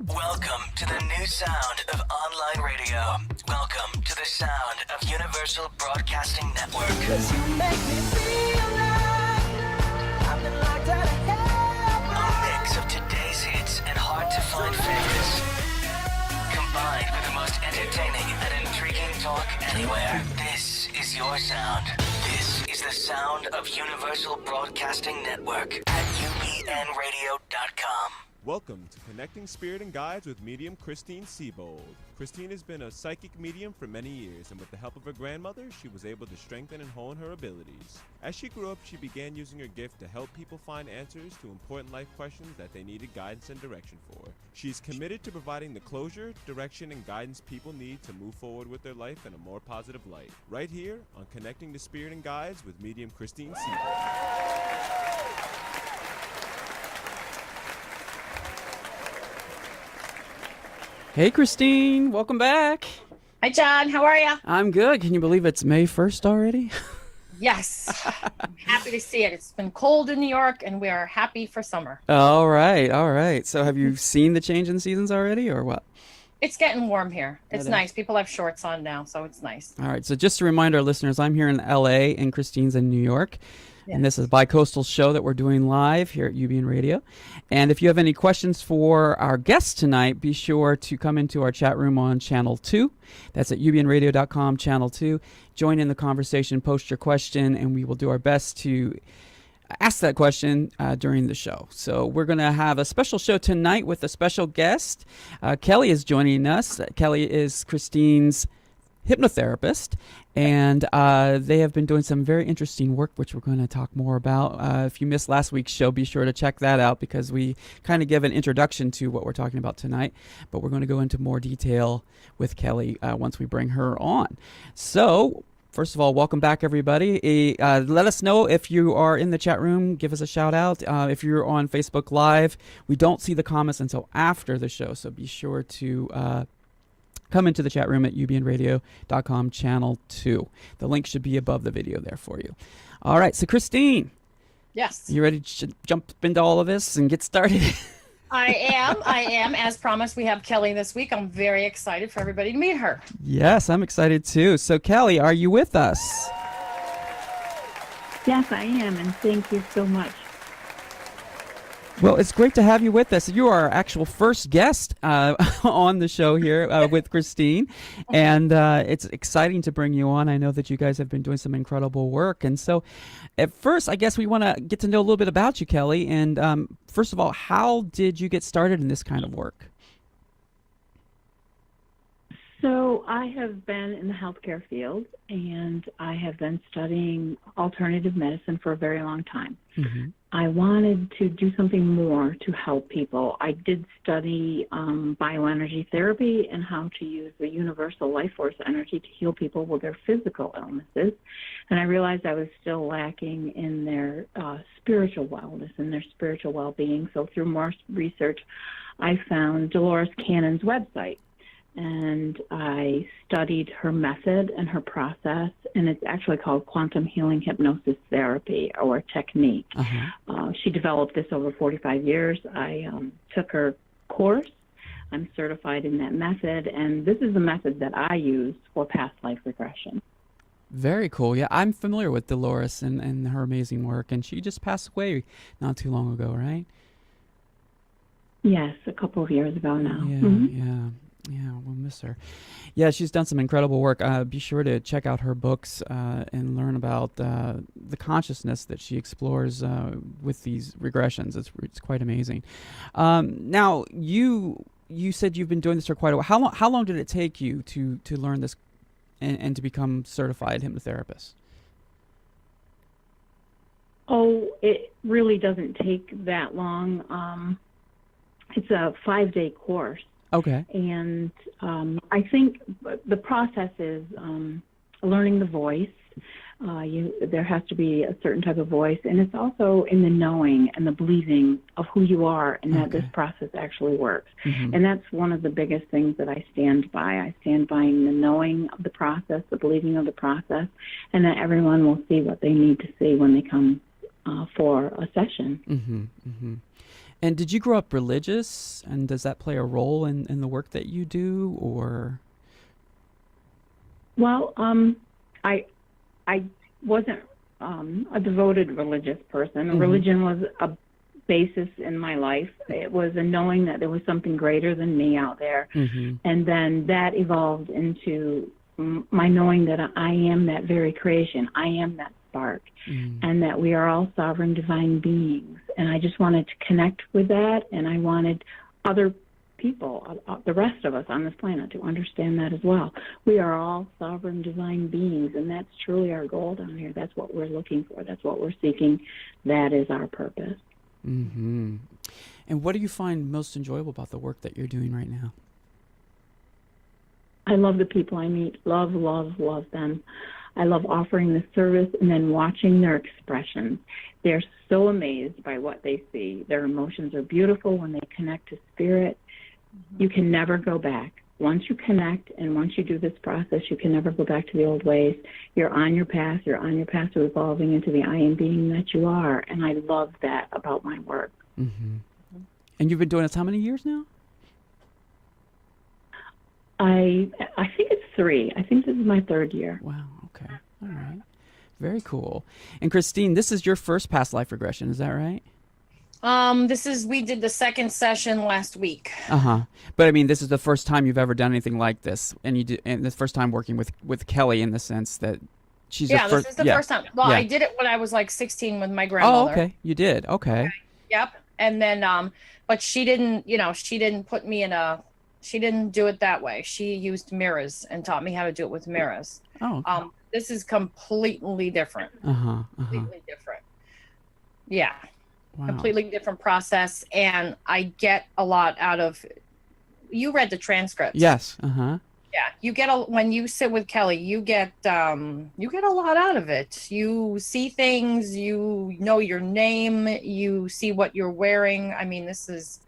Welcome to the new sound of online radio. Welcome to the sound of Universal Broadcasting Network. 'Cause you make me feel like I've been locked out of heaven. A mix of today's hits and hard-to-find favorites, combined with the most entertaining and intriguing talk anywhere. This is your sound. This is the sound of Universal Broadcasting Network at UBNradio.com. Welcome to Connecting Spirit and Guides with medium Christine Siebold. Christine has been a psychic medium for many years, and with the help of her grandmother, she was able to strengthen and hone her abilities. As she grew up, she began using her gift to help people find answers to important life questions that they needed guidance and direction for. She's committed to providing the closure, direction, and guidance people need to move forward with their life in a more positive light. Right here on Connecting the Spirit and Guides with medium Christine Siebold. Hey, Christine. Welcome back. Hi, John. How are you? I'm good. Can you believe it's May 1st already? Yes. I'm happy to see it. It's been cold in New York, and we are happy for summer. All right. All right. So have you seen the change in seasons already, or what? It's getting warm here. It's nice. People have shorts on now, so it's nice. All right. So just to remind our listeners, I'm here in LA, and Christine's in New York. Yes. And this is a bi-coastal show that we're doing live here at UBN Radio. And if you have any questions for our guests tonight, be sure to come into our chat room on Channel 2. That's at ubnradio.com, Channel 2. Join in the conversation, post your question, and we will do our best to ask that question during the show. So we're going to have a special show tonight with a special guest. Kelly is joining us. Kelly is Christine's hypnotherapist, and they have been doing some very interesting work, which we're going to talk more about. If you missed last week's show, be sure to check that out, because we kind of give an introduction to what we're talking about tonight, but we're going to go into more detail with Kelly once we bring her on. So first of all, welcome back, everybody. Let us know if you are in the chat room. Give us a shout out. If you're on Facebook Live, we don't see the comments until after the show, so be sure to come into the chat room at ubnradio.com, Channel 2. The link should be above the video there for you. All right, so Christine. Yes. You ready to jump into all of this and get started? I am. As promised, we have Kelly this week. I'm very excited for everybody to meet her. Yes, I'm excited too. So Kelly, are you with us? Yes, I am, and thank you so much. Well, it's great to have you with us. You are our actual first guest on the show here with Christine, and it's exciting to bring you on. I know that you guys have been doing some incredible work, and so at first, I guess we want to get to know a little bit about you, Kelly, and first of all, how did you get started in this kind of work? So I have been in the healthcare field, and I have been studying alternative medicine for a very long time. Mm-hmm. I wanted to do something more to help people. I did study bioenergy therapy and how to use the universal life force energy to heal people with their physical illnesses. And I realized I was still lacking in their spiritual wellness and their spiritual well-being. So through more research, I found Dolores Cannon's website. And I studied her method and her process, and it's actually called quantum healing hypnosis therapy, or technique. Uh-huh. She developed this over 45 years. I took her course. I'm certified in that method, and this is the method that I use for past life regression. Very cool. Yeah, I'm familiar with Dolores and her amazing work, and she just passed away not too long ago, right? Yes, a couple of years ago now. Yeah, mm-hmm. Yeah, we'll miss her. Yeah, she's done some incredible work. Be sure to check out her books and learn about the consciousness that she explores with these regressions. It's quite amazing. Now, you said you've been doing this for quite a while. How long did it take you to learn this and to become certified hypnotherapist? Oh, it really doesn't take that long. It's a 5-day course. Okay. And I think the process is learning the voice. There has to be a certain type of voice, and it's also in the knowing and the believing of who you are, and that this process actually works. Mm-hmm. And that's one of the biggest things that I stand by. I stand by the knowing of the process, the believing of the process, and that everyone will see what they need to see when they come for a session. Mm-hmm, mm-hmm. And did you grow up religious? And does that play a role in the work that you do, or? Well, I wasn't a devoted religious person. Mm-hmm. Religion was a basis in my life. It was a knowing that there was something greater than me out there. Mm-hmm. And then that evolved into my knowing that I am that very creation. I am that spark. Mm-hmm. And that we are all sovereign divine beings. And I just wanted to connect with that, and I wanted other people, the rest of us on this planet, to understand that as well. We are all sovereign divine beings, and that's truly our goal down here. That's what we're looking for. That's what we're seeking. That is our purpose. Mm-hmm. And what do you find most enjoyable about the work that you're doing right now? I love the people I meet. Love, love, love them. I love offering the service and then watching their expressions. They're so amazed by what they see. Their emotions are beautiful when they connect to spirit. You can never go back. Once you connect and once you do this process, you can never go back to the old ways. You're on your path. You're on your path to evolving into the I am being that you are. And I love that about my work. Mm-hmm. And you've been doing this how many years now? I think it's 3. I think this is my 3rd year. Wow. Okay. All right. Very cool. And Christine, this is your first past life regression. Is that right? We did the second session last week. Uh-huh. But I mean, this is the first time you've ever done anything like this, and the first time working with Kelly, in the sense that she's this is the first time. Well, I did it when I was like 16 with my grandmother. Oh, okay. You did. Okay. Yep. And then, but she didn't put me she didn't do it that way. She used mirrors and taught me how to do it with mirrors. Oh. Okay. This is completely different. Completely different. Yeah. Wow. Completely different process, and I get a lot out of. You read the transcripts. Yes. Uh-huh. Yeah, you get when you sit with Kelly, you get a lot out of it. You see things, you know your name, you see what you're wearing. I mean, it's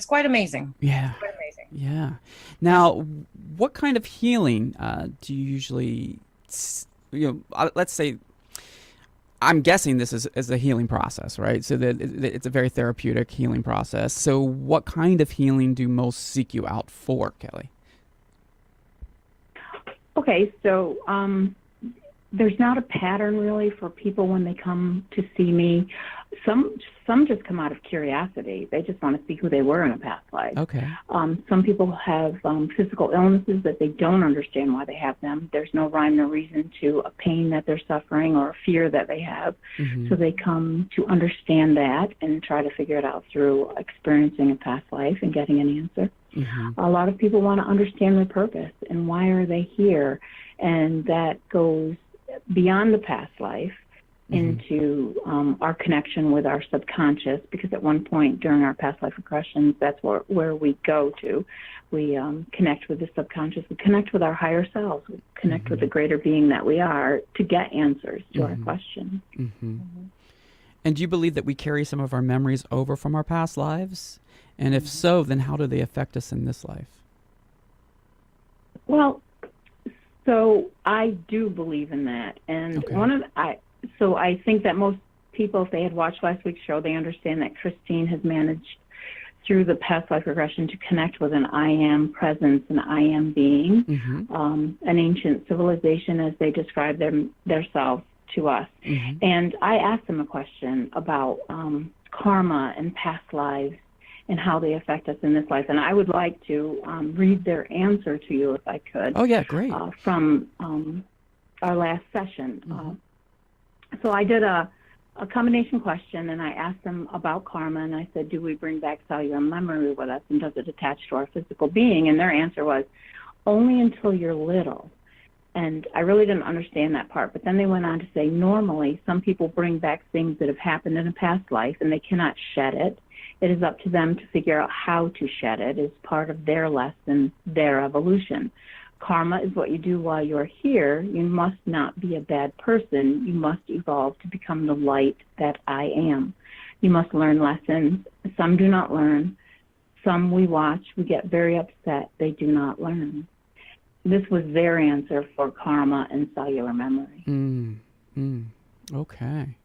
quite amazing. Yeah. It's quite amazing. Yeah. Now, what kind of healing do you usually, let's say, I'm guessing this is a healing process, right? So that it's a very therapeutic healing process. So what kind of healing do most seek you out for, Kelly? Okay, so there's not a pattern really for people when they come to see me. Some just come out of curiosity. They just want to see who they were in a past life. Okay. Some people have physical illnesses that they don't understand why they have them. There's no rhyme, no reason to a pain that they're suffering or a fear that they have. Mm-hmm. So they come to understand that and try to figure it out through experiencing a past life and getting an answer. Mm-hmm. A lot of people want to understand their purpose and why are they here, and that goes beyond the past life into our connection with our subconscious, because at one point during our past life regressions, that's where we go to. We connect with the subconscious. We connect with our higher selves. We connect with the greater being that we are to get answers to our questions. Mm-hmm. And do you believe that we carry some of our memories over from our past lives? And if so, then how do they affect us in this life? Well, so I do believe in that. And So I think that most people, if they had watched last week's show, they understand that Christine has managed through the past life regression to connect with an I am presence, an I am being, an ancient civilization as they describe themselves to us. Mm-hmm. And I asked them a question about karma and past lives and how they affect us in this life. And I would like to read their answer to you if I could. Oh, yeah, great. From our last session. So I did a combination question, and I asked them about karma, and I said, do we bring back cellular memory with us, and does it attach to our physical being? And their answer was, only until you're little. And I really didn't understand that part. But then they went on to say, normally, some people bring back things that have happened in a past life, and they cannot shed it. It is up to them to figure out how to shed it. It's part of their lesson, their evolution. Karma is what you do while you're here. You must not be a bad person. You must evolve to become the light that I am. You must learn lessons. Some do not learn. Some we watch. We get very upset. They do not learn. This was their answer for karma and cellular memory. Okay.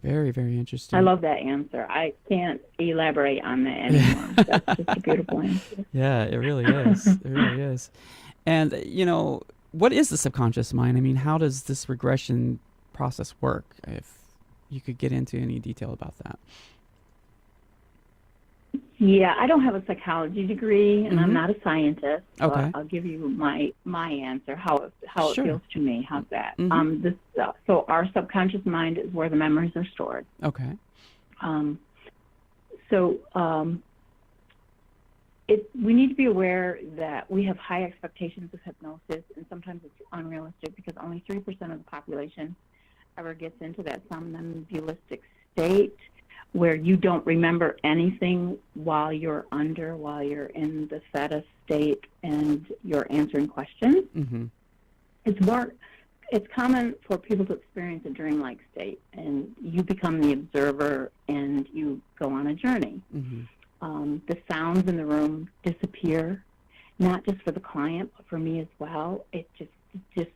Very, very interesting. I love that answer. I can't elaborate on that anymore. That's just a beautiful answer. Yeah, it really is. It really is. And, what is the subconscious mind? I mean, how does this regression process work? If you could get into any detail about that. Yeah, I don't have a psychology degree, and I'm Mhm. not a scientist. So Okay. I'll give you my answer, how it Sure. feels to me. How's that? Mhm. So our subconscious mind is where the memories are stored. Okay. We need to be aware that we have high expectations of hypnosis, and sometimes it's unrealistic because only 3% of the population ever gets into that somnambulistic state where you don't remember anything while you're in the theta state and you're answering questions. Mm-hmm. It's common for people to experience a dreamlike state, and you become the observer and you go on a journey. Mm-hmm. The sounds in the room disappear, not just for the client, but for me as well. It just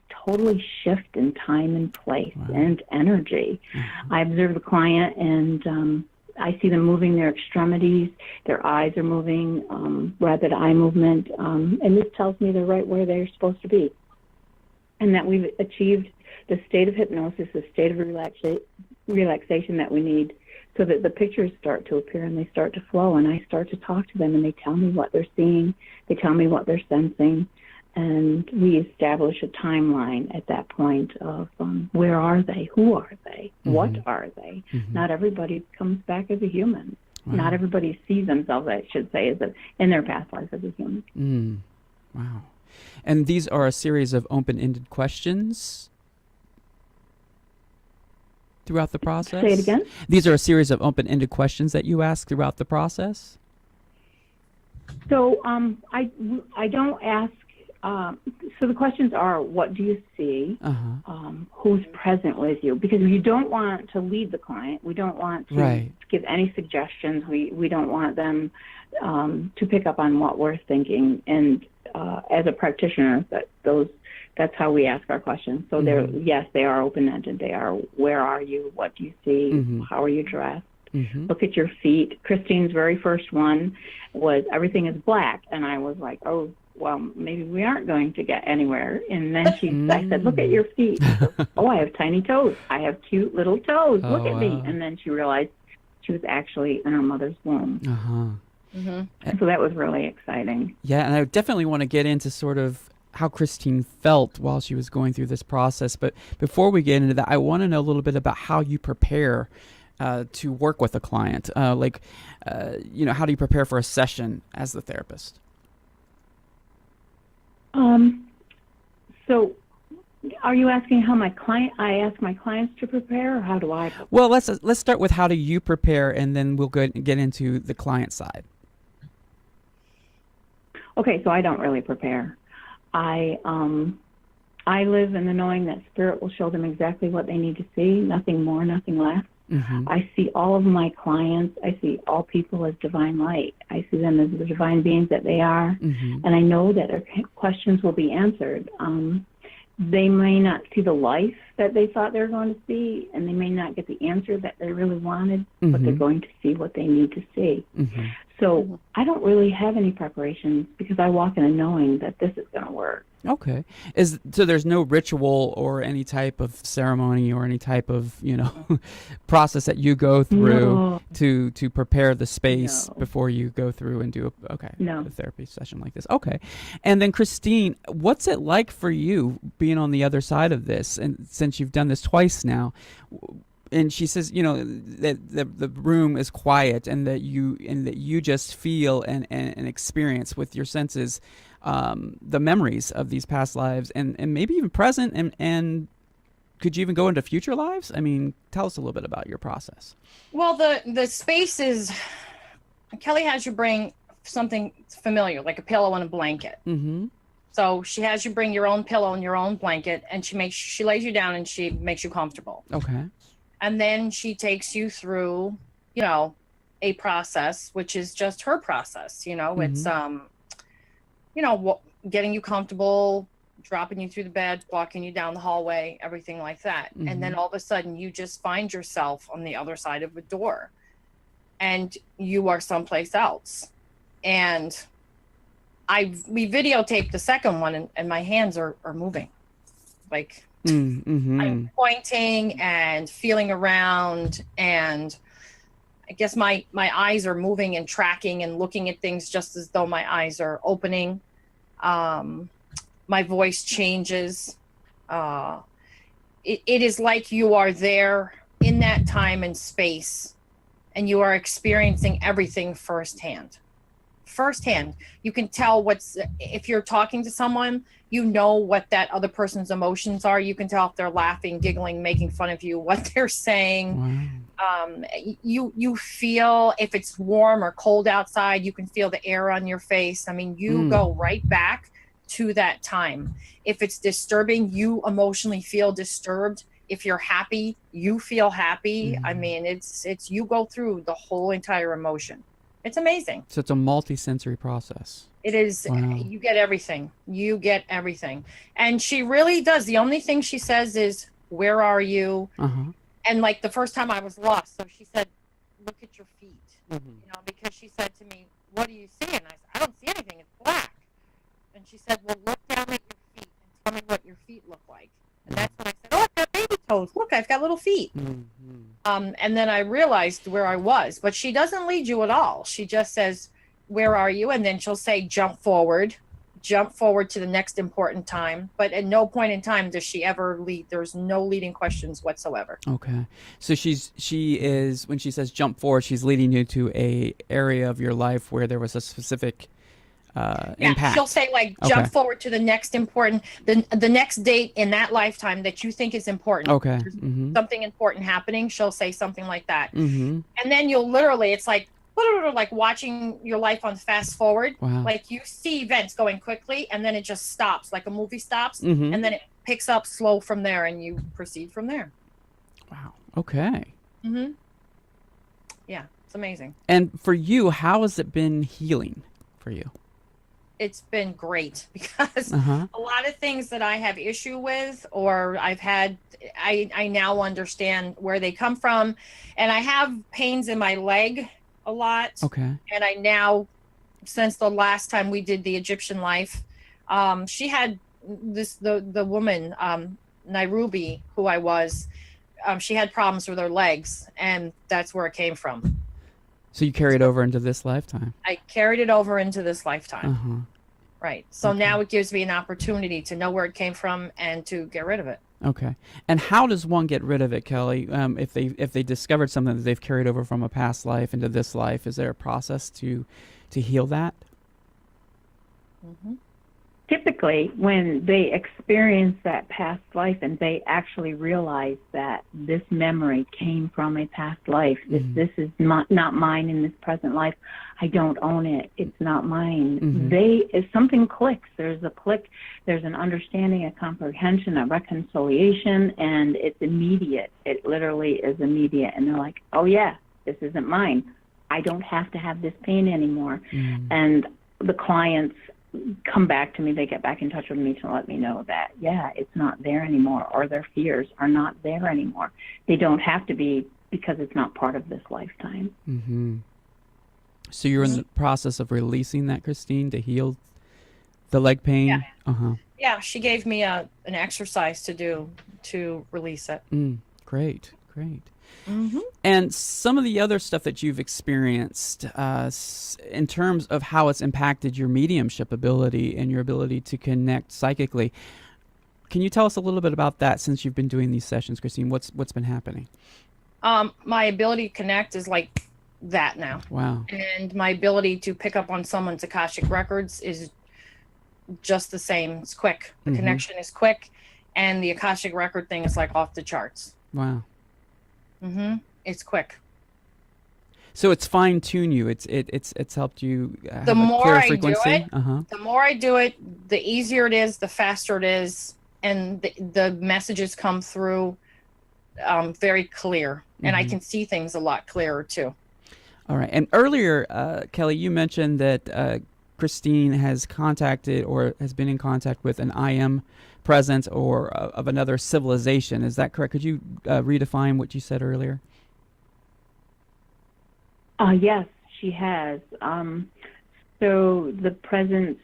totally shift in time and place. Wow. And energy. Mm-hmm. I observe the client, and I see them moving their extremities. Their eyes are moving, rapid eye movement, and this tells me they're right where they're supposed to be, and that we've achieved the state of hypnosis, the state of relaxation that we need, so that the pictures start to appear and they start to flow, and I start to talk to them, and they tell me what they're seeing, they tell me what they're sensing, and we establish a timeline at that point of where are they, who are they, mm-hmm. what are they. Mm-hmm. Not everybody comes back as a human. Wow. Not everybody sees themselves, I should say, in their past life as a human. Mm. Wow. And these are a series of open-ended questions throughout the process? Say it again? These are a series of open-ended questions that you ask throughout the process? So I don't ask, so the questions are, what do you see? Uh-huh. Who's present with you? Because we don't want to lead the client. We don't want to give any suggestions. We don't want them to pick up on what we're thinking. And as a practitioner, that's how we ask our questions. So mm-hmm. They are open-ended. They are, where are you? What do you see? Mm-hmm. How are you dressed? Mm-hmm. Look at your feet. Christine's very first one was, everything is black. And I was like, oh, well, maybe we aren't going to get anywhere. And then I said, look at your feet. Goes, oh, I have tiny toes. I have cute little toes. Look at me. And then she realized she was actually in her mother's womb. Uh-huh. Mm-hmm. So that was really exciting. Yeah, and I definitely want to get into sort of how Christine felt while she was going through this process. But before we get into that, I want to know a little bit about how you prepare to work with a client. How do you prepare for a session as the therapist? So are you asking how I ask my clients to prepare, or how do I prepare? Well, let's start with how do you prepare, and then we'll get into the client side. Okay, so I don't really prepare. I live in the knowing that Spirit will show them exactly what they need to see, nothing more, nothing less. Mm-hmm. I see all of my clients, I see all people as divine light. I see them as the divine beings that they are, mm-hmm. and I know that their questions will be answered. They may not see the life that they thought they were going to see, and they may not get the answer that they really wanted, mm-hmm. but they're going to see what they need to see. Mm-hmm. So I don't really have any preparations because I walk in a knowing that this is going to work. Okay. So there's no ritual or any type of ceremony or any type of, process that you go through to prepare the space before you go through and do a therapy session like this. Okay. And then Christine, what's it like for you being on the other side of this? And since you've done this twice now, and she says, that the room is quiet and that you just feel and experience with your senses the memories of these past lives and maybe even present and could you even go into future lives? I mean, tell us a little bit about your process. Well, the space is, Kelly has you bring something familiar, like a pillow and a blanket. Mm-hmm. So she has you bring your own pillow and your own blanket, and she lays you down and she makes you comfortable. Okay. And then she takes you through, a process, which is just her process. Mm-hmm. It's, getting you comfortable, dropping you through the bed, walking you down the hallway, everything like that. And then all of a sudden you just find yourself on the other side of a door and you are someplace else. And we videotaped the second one, and my hands are moving. Like I'm pointing and feeling around, and I guess my eyes are moving and tracking and looking at things just as though my eyes are opening. My voice changes. It is like you are there in that time and space, and you are experiencing everything firsthand. You can tell if you're talking to someone, you know what that other person's emotions are. You can tell if they're laughing, giggling, making fun of you, what they're saying. Wow. You feel if it's warm or cold outside, you can feel the air on your face. I mean, you go right back to that time. If it's disturbing, you emotionally feel disturbed. If you're happy, you feel happy. I mean, it's you go through the whole entire emotion. It's amazing. So it's a multi-sensory process. It is. Wow. You get everything. And she really does. The only thing she says is, "Where are you?" And like the first time I was lost, so she said, "Look at your feet." Because she said to me, "What do you see?" And I said, "I don't see anything. It's black." And she said, "Well, look down at your feet and tell me what your feet look like." And that's when I said, "Oh, I've got baby toes. Look, I've got little feet." And then I realized where I was. But she doesn't lead you at all. She just says, "Where are you?" And then she'll say, jump forward to the next important time. But at no point in time does she ever lead. There's no leading questions whatsoever. Okay. So she is, when she says jump forward, she's leading you to a area of your life where there was a specific impact. She'll say jump forward to the next important, the next date in that lifetime that you think is important. Okay. Something important happening. She'll say something like that. And then you'll literally, it's like watching your life on fast forward. Wow. Like you see events going quickly and then it just stops, like a movie stops, and then it picks up slow from there and you proceed from there. Wow. Okay. Yeah, it's amazing. And for you, how has it been healing for you? It's been great because a lot of things that I have issue with or I've had, I now understand where they come from. And I have pains in my leg a lot. Okay. And I now, since the last time we did the Egyptian life, she had the woman, Nairobi, who I was, she had problems with her legs, and that's where it came from. So you carried over into this lifetime? I carried it over into this lifetime. Right. So now it gives me an opportunity to know where it came from and to get rid of it. Okay. And how does one get rid of it, Kelly? If they discovered something that they've carried over from a past life into this life, is there a process to heal that? Typically, when they experience that past life and they actually realize that this memory came from a past life, this is not mine in this present life, I don't own it, it's not mine. If something clicks, there's a click, there's an understanding, a comprehension, a reconciliation, and it's immediate. It literally is immediate. And they're like, oh yeah, this isn't mine. I don't have to have this pain anymore. And the clients come back to me, they get back in touch with me to let me know that, yeah, it's not there anymore, or their fears are not there anymore. They don't have to be because it's not part of this lifetime. So you're in the process of releasing that, Christine, to heal the leg pain? Yeah. Yeah, she gave me an exercise to do to release it. Great. And some of the other stuff that you've experienced in terms of how it's impacted your mediumship ability and your ability to connect psychically, can you tell us a little bit about that since you've been doing these sessions, Christine? What's been happening? My ability to connect is like that now. Wow. And my ability to pick up on someone's Akashic records is just the same. It's quick. The connection is quick, and the Akashic record thing is like off the charts. Wow. It's quick. So it's fine-tuned you. It's helped you have the a more clearer I frequency. do it, the more I do it, the easier it is, the faster it is, and the messages come through very clear, and I can see things a lot clearer too. All right. And earlier, Kelly, you mentioned that Christine has contacted or has been in contact with an I am presence or of another civilization. Is that correct? Could you redefine what you said earlier? Yes, she has. So the presence,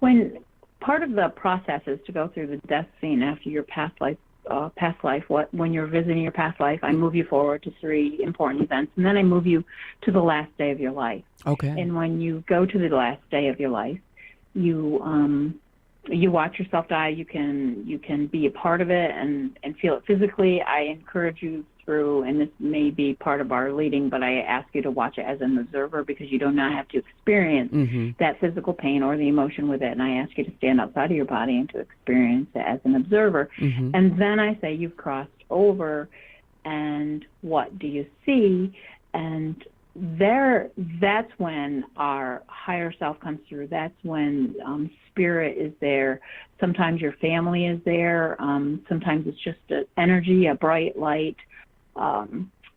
when part of the process is to go through the death scene after your past life. When you're visiting your past life, I move you forward to 3 important events, and then I move you to the last day of your life. Okay. And when you go to the last day of your life, you watch yourself die. You can be a part of it and feel it physically. I encourage you through, and this may be part of our leading, but I ask you to watch it as an observer because you do not have to experience that physical pain or the emotion with it. And I ask you to stand outside of your body and to experience it as an observer. And then I say, you've crossed over, and what do you see? And that's when our higher self comes through. That's when spirit is there. Sometimes your family is there. Sometimes it's just an energy, a bright light.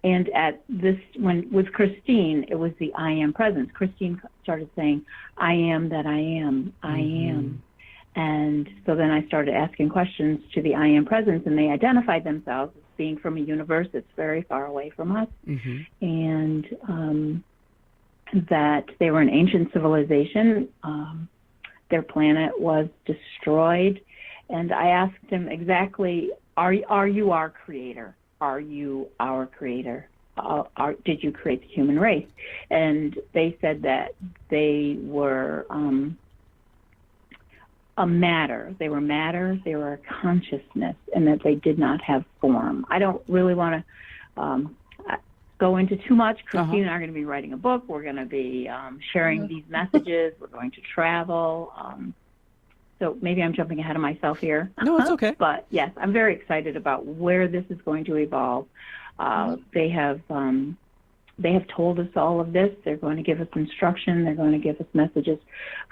And at this, with Christine, it was the I am presence. Christine started saying, I am that I am, I am. And so then I started asking questions to the I am presence, and they identified themselves as being from a universe that's very far away from us. And that they were an ancient civilization. Their planet was destroyed. And I asked them exactly, are you our creator? Are you our creator? Did you create the human race? And they said that they were a matter. They were matter. They were a consciousness, and that they did not have form. I don't really want to go into too much. Christine and I are going to be writing a book. We're going to be sharing these messages. We're going to travel. So maybe I'm jumping ahead of myself here. No, it's okay. But yes, I'm very excited about where this is going to evolve. They have told us all of this. They're going to give us instruction. They're going to give us messages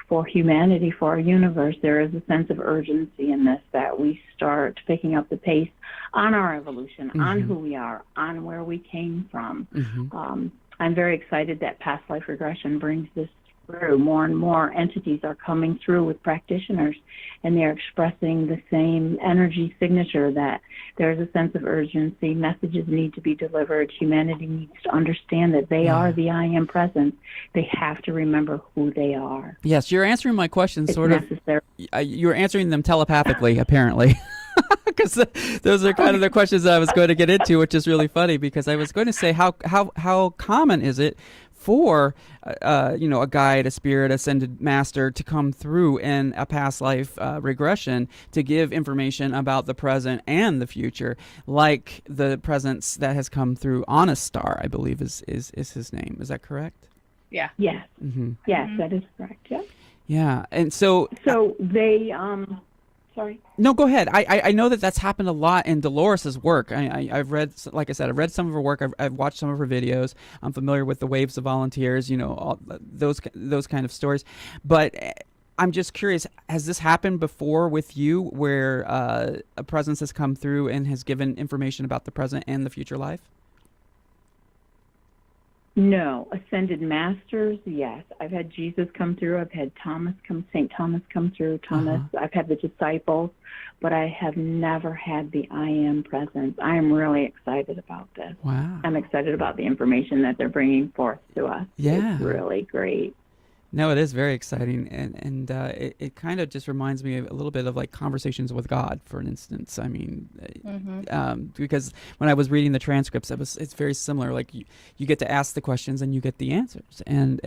for humanity, for our universe. There is a sense of urgency in this, that we start picking up the pace on our evolution, on who we are, on where we came from. I'm very excited that past life regression brings this through. More and more entities are coming through with practitioners, and they're expressing the same energy signature, that there's a sense of urgency. Messages need to be delivered. Humanity needs to understand that they are the I am presence. They have to remember who they are. Yes, you're answering my questions It's sort necessary. of. You're answering them telepathically, apparently. Because those are kind of the questions that I was going to get into, which is really funny, because I was going to say how common is it for a guide, a spirit, ascended master to come through in a past life regression to give information about the present and the future, like the presence that has come through Honest Star, I believe is his name. Is that correct? Yeah. Yes. Yes, that is correct. Yeah. Yeah, and so they sorry. No, go ahead. I know that's happened a lot in Dolores's work. I've read, like I said, I've read some of her work. I've watched some of her videos. I'm familiar with the Waves of Volunteers, all those kind of stories. But I'm just curious, has this happened before with you, where a presence has come through and has given information about the present and the future life? No. Ascended masters, yes. I've had Jesus come through. I've had St. Thomas come through. I've had the disciples, but I have never had the I am presence. I am really excited about this. Wow. I'm excited about the information that they're bringing forth to us. Yeah. It's really great. No, it is very exciting, and it kind of just reminds me a little bit of like conversations with God, for instance. I mean, because when I was reading the transcripts, it's very similar. Like you get to ask the questions and you get the answers, and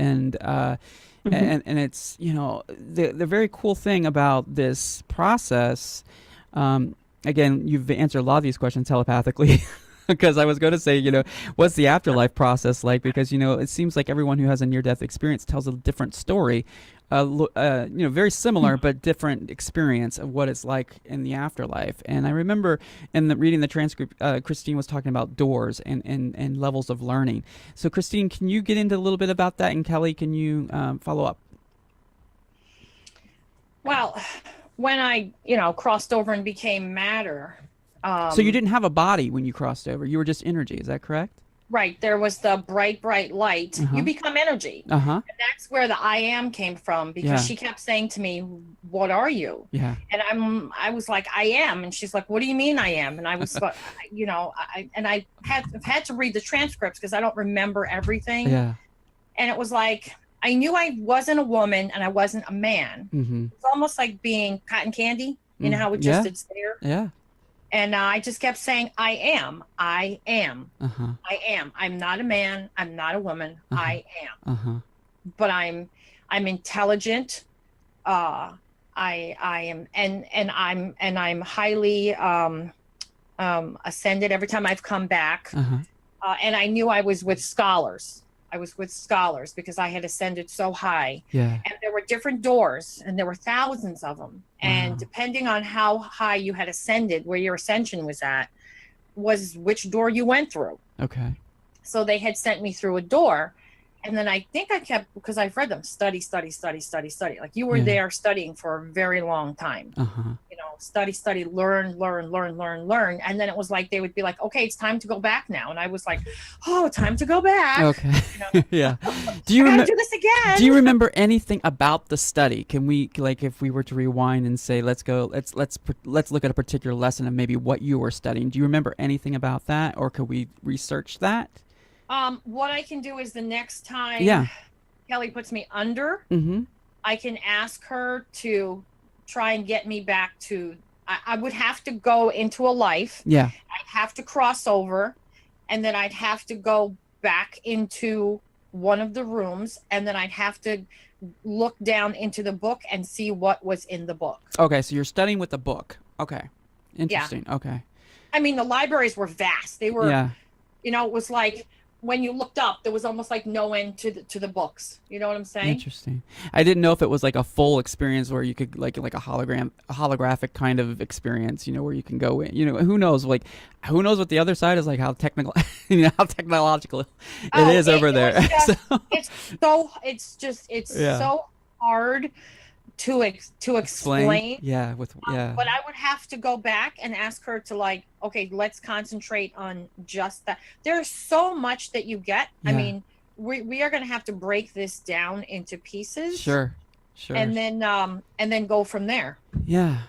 it's the very cool thing about this process. Again, you've answered a lot of these questions telepathically. Because I was going to say, what's the afterlife process like? Because, it seems like everyone who has a near-death experience tells a different story, very similar but different experience of what it's like in the afterlife. And I remember reading the transcript, Christine was talking about doors and levels of learning. So, Christine, can you get into a little bit about that? And Kelly, can you follow up? Well, when I, crossed over and became matter. So you didn't have a body when you crossed over. You were just energy. Is that correct? Right. There was the bright, bright light. You become energy. And that's where the I am came from, because she kept saying to me, what are you? Yeah. And I was like, I am. And she's like, what do you mean I am? And I was, you know, I've had to read the transcripts because I don't remember everything. Yeah. And it was like, I knew I wasn't a woman and I wasn't a man. It's almost like being cotton candy. You know how it just, it's there. Yeah. And I just kept saying, I am. I am. I am. I'm not a man. I'm not a woman. I am. But I'm intelligent. I am, and I'm highly ascended every time I've come back. And I knew I was with scholars. I was with scholars because I had ascended so high. Yeah. And there were different doors, and there were thousands of them. And depending on how high you had ascended, where your ascension was at, was which door you went through. Okay. So they had sent me through a door. And then I think I kept, because I've read them, study. Like you were there studying for a very long time. You know, study, learn. And then it was like, they would be like, okay, it's time to go back now. And I was like, oh, time to go back. Okay. You know? Yeah. Do you do this again? Do you remember anything about the study? Can we, like, if we were to rewind and say, let's look at a particular lesson and maybe what you were studying. Do you remember anything about that, or could we research that? What I can do is the next time Kelly puts me under, I can ask her to try and get me back to, I would have to go into a life. Yeah. I'd have to cross over, and then I'd have to go back into one of the rooms, and then I'd have to look down into the book and see what was in the book. Okay, so you're studying with the book. Okay. Interesting. Yeah. Okay. I mean, the libraries were vast. They were, you know, it was like, when you looked up, there was almost like no end to the books. You know what I'm saying? Interesting. I didn't know if it was like a full experience where you could like a holographic kind of experience, you know, where you can go in, you know, who knows what the other side is like, how technical, you know, how technological it is over there. It's so hard to explain. Yeah. But I would have to go back and ask her to, like, okay, let's concentrate on just that. There's so much that you get. I mean, we are going to have to break this down into pieces. Sure. And then go from there. Yeah.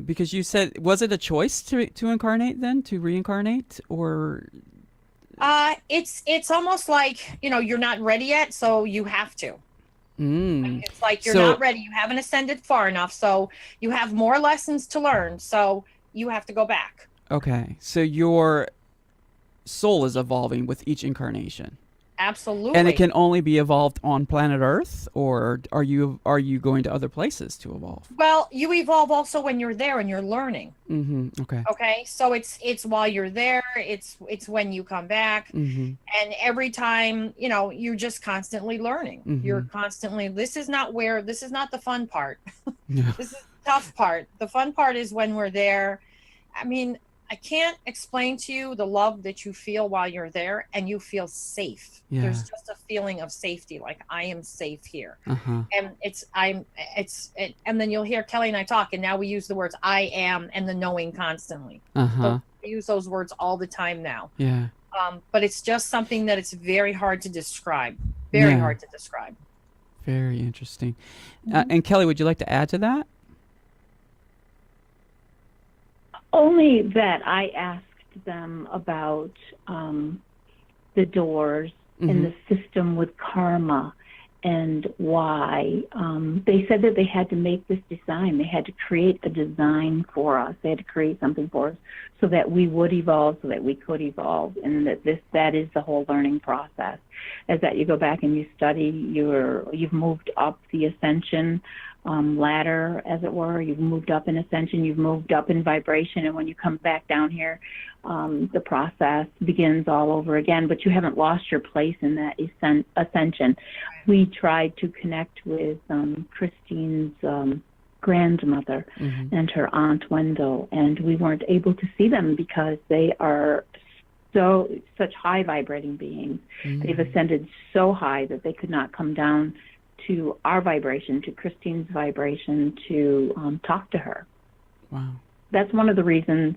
Because you said, was it a choice to incarnate then, to reincarnate, or? It's almost like, you know, you're not ready yet, so you have to. It's like you're not ready. You haven't ascended far enough, so you have more lessons to learn, so you have to go back. Okay, so your soul is evolving with each incarnation. Absolutely. And it can only be evolved on planet Earth, or are you going to other places to evolve? Well, you evolve also when you're there and you're learning. Okay. So it's while you're there. It's when you come back, and every time, you know, you're just constantly learning. You're constantly. This is not the fun part. This is the tough part. The fun part is when we're there. I mean, I can't explain to you the love that you feel while you're there, and you feel safe. Yeah. There's just a feeling of safety, like I am safe here. And and then you'll hear Kelly and I talk, and now we use the words I am and the knowing constantly. So we use those words all the time now. Yeah. But it's just something that it's very hard to describe. Very hard to describe. Very interesting. And Kelly, would you like to add to that? Only that I asked them about the doors and the system with karma and why. They said that they had to make this design. They had to create a design for us. They had to create something for us so that we would evolve, so that we could evolve, and that is the whole learning process. As that you go back and you study, you've moved up the ascension ladder, as it were. You've moved up in ascension, you've moved up in vibration, and when you come back down here, the process begins all over again, but you haven't lost your place in that ascension. We tried to connect with Christine's grandmother and her Aunt Wendell, and we weren't able to see them because they are such high vibrating beings. They've ascended so high that they could not come down to our vibration, to Christine's vibration, to talk to her. Wow. That's one of the reasons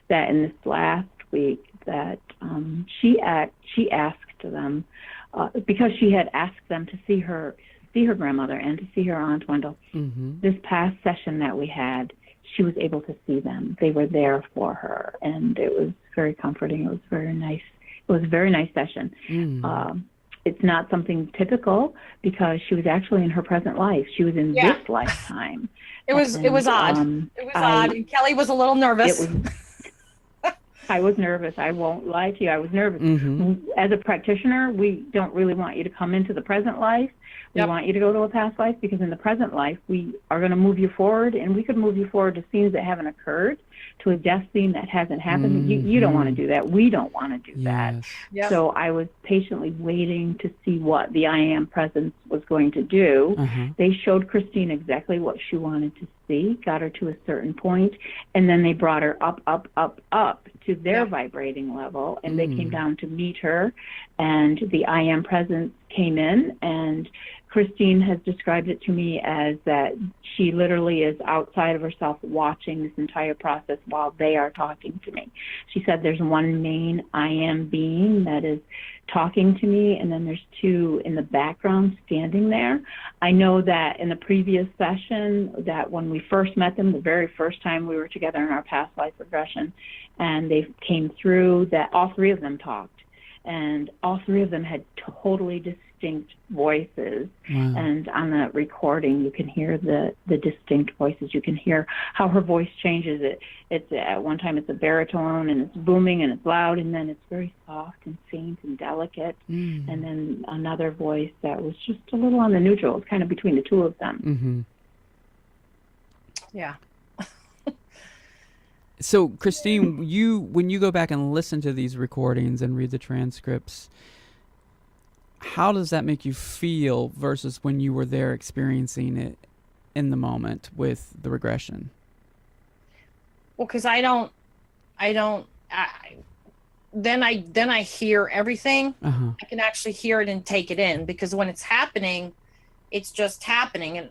that in this last week that she asked them because she had asked them to see her grandmother and to see her Aunt Wendell. Mm-hmm. This past session that we had, she was able to see them. They were there for her, and it was very comforting. It was very nice. It was a very nice session. Mm. It's not something typical because she was actually in her present life. She was in this lifetime. It was odd. It was odd, and Kelly was a little nervous. I was nervous. I won't lie to you. I was nervous. Mm-hmm. As a practitioner, we don't really want you to come into the present life. We want you to go to a past life, because in the present life, we are going to move you forward, and we could move you forward to scenes that haven't occurred, to a death scene that hasn't happened. Mm-hmm. You don't want to do that. We don't want to do that. Yes. So I was patiently waiting to see what the I Am presence was going to do. Uh-huh. They showed Christine exactly what she wanted to see, got her to a certain point, and then they brought her up to their vibrating level, and they came down to meet her, and the I Am presence came in, and Christine has described it to me as that she literally is outside of herself watching this entire process while they are talking to me. She said there's one main I Am being that is talking to me, and then there's two in the background standing there. I know that in the previous session, that when we first met them, the very first time we were together in our past life regression, and they came through, that all three of them talked, and all three of them had totally distinct voices. Wow. And on the recording, you can hear the distinct voices. You can hear how her voice changes. It's at one time it's a baritone, and it's booming and it's loud, and then it's very soft and faint and delicate. And then another voice that was just a little on the neutral. It's kind of between the two of them. Mm-hmm. Yeah. So, Christine, when you go back and listen to these recordings and read the transcripts, how does that make you feel versus when you were there experiencing it in the moment with the regression? Well, because then I hear everything. Uh-huh. I can actually hear it and take it in, because when it's happening, it's just happening. And,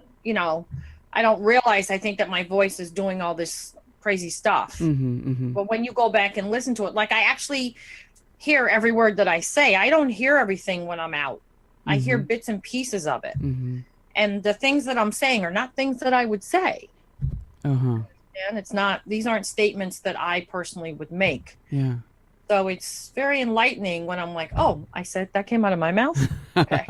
I don't realize, I think that my voice is doing all this crazy stuff. Mm-hmm, mm-hmm. But when you go back and listen to it, like I actually hear every word that I say. I don't hear everything when I'm out. Mm-hmm. I hear bits and pieces of it. Mm-hmm. And the things that I'm saying are not things that I would say. Uh-huh. And these aren't statements that I personally would make. Yeah. So it's very enlightening when I'm like, oh, that came out of my mouth? Okay.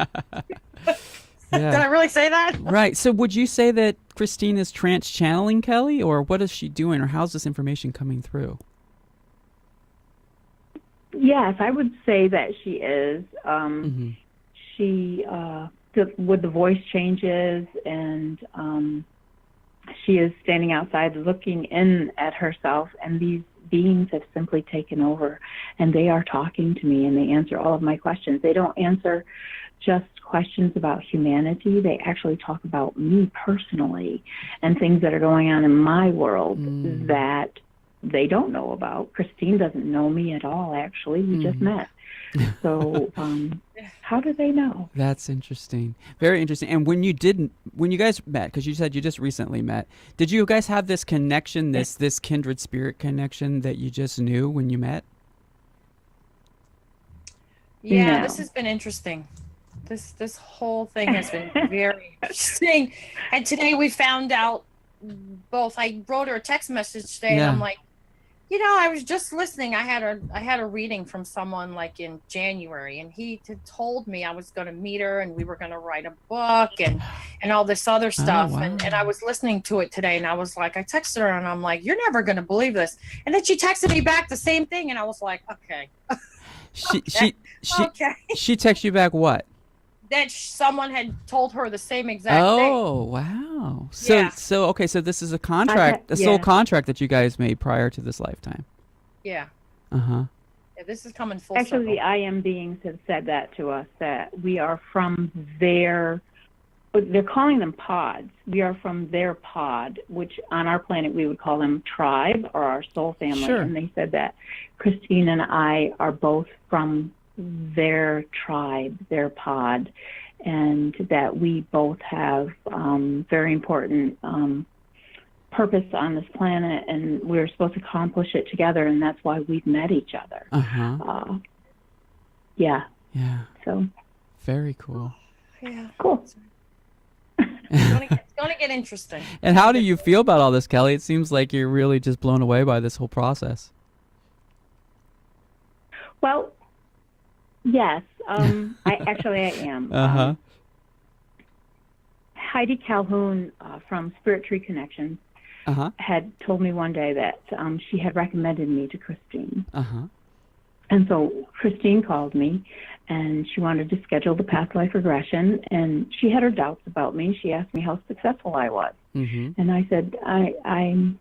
Yeah. Did I really say that? Right. So would you say that Christine is trance channeling Kelly, or what is she doing, or how's this information coming through? Yes, I would say that she is. Mm-hmm. She, with the voice changes, and she is standing outside looking in at herself, and these beings have simply taken over, and they are talking to me, and they answer all of my questions. They don't answer just questions about humanity. They actually talk about me personally and things that are going on in my world that they don't know about. Christine doesn't know me at all, actually. We just met. So how do they know? That's interesting. Very interesting. And when you guys met, because you said you just recently met, did you guys have this connection, this kindred spirit connection that you just knew when you met? Yeah, No. This has been interesting. This whole thing has been very interesting. And today we found out both. I wrote her a text message today, and I'm like, I was just listening. I had a reading from someone like in January, and he told me I was going to meet her, and we were going to write a book and all this other stuff. Wow. And I was listening to it today, and I was like, I texted her, and I'm like, you're never going to believe this. And then she texted me back the same thing, and I was like, okay. She texted you back what? That someone had told her the same exact thing. Oh, wow. So this is a contract, a yeah. soul contract that you guys made prior to this lifetime. Yeah. Uh-huh. Yeah, this is coming full Actually, circle. the I Am beings have said that to us, that we are from they're calling them pods. We are from their pod, which on our planet we would call them tribe or our soul family. Sure. And they said that Christine and I are both from their tribe, their pod, and that we both have very important purpose on this planet, and we were supposed to accomplish it together, and that's why we've met each other. Yeah. Yeah. So. Very cool. Yeah. Cool. It's going to get interesting. And how do you feel about all this, Kelly? It seems like you're really just blown away by this whole process. Well, yes. I am. Heidi Calhoun from Spirit Tree Connections had told me one day that she had recommended me to Christine. And so Christine called me, and she wanted to schedule the past life regression, and she had her doubts about me. She asked me how successful I was. And I said, I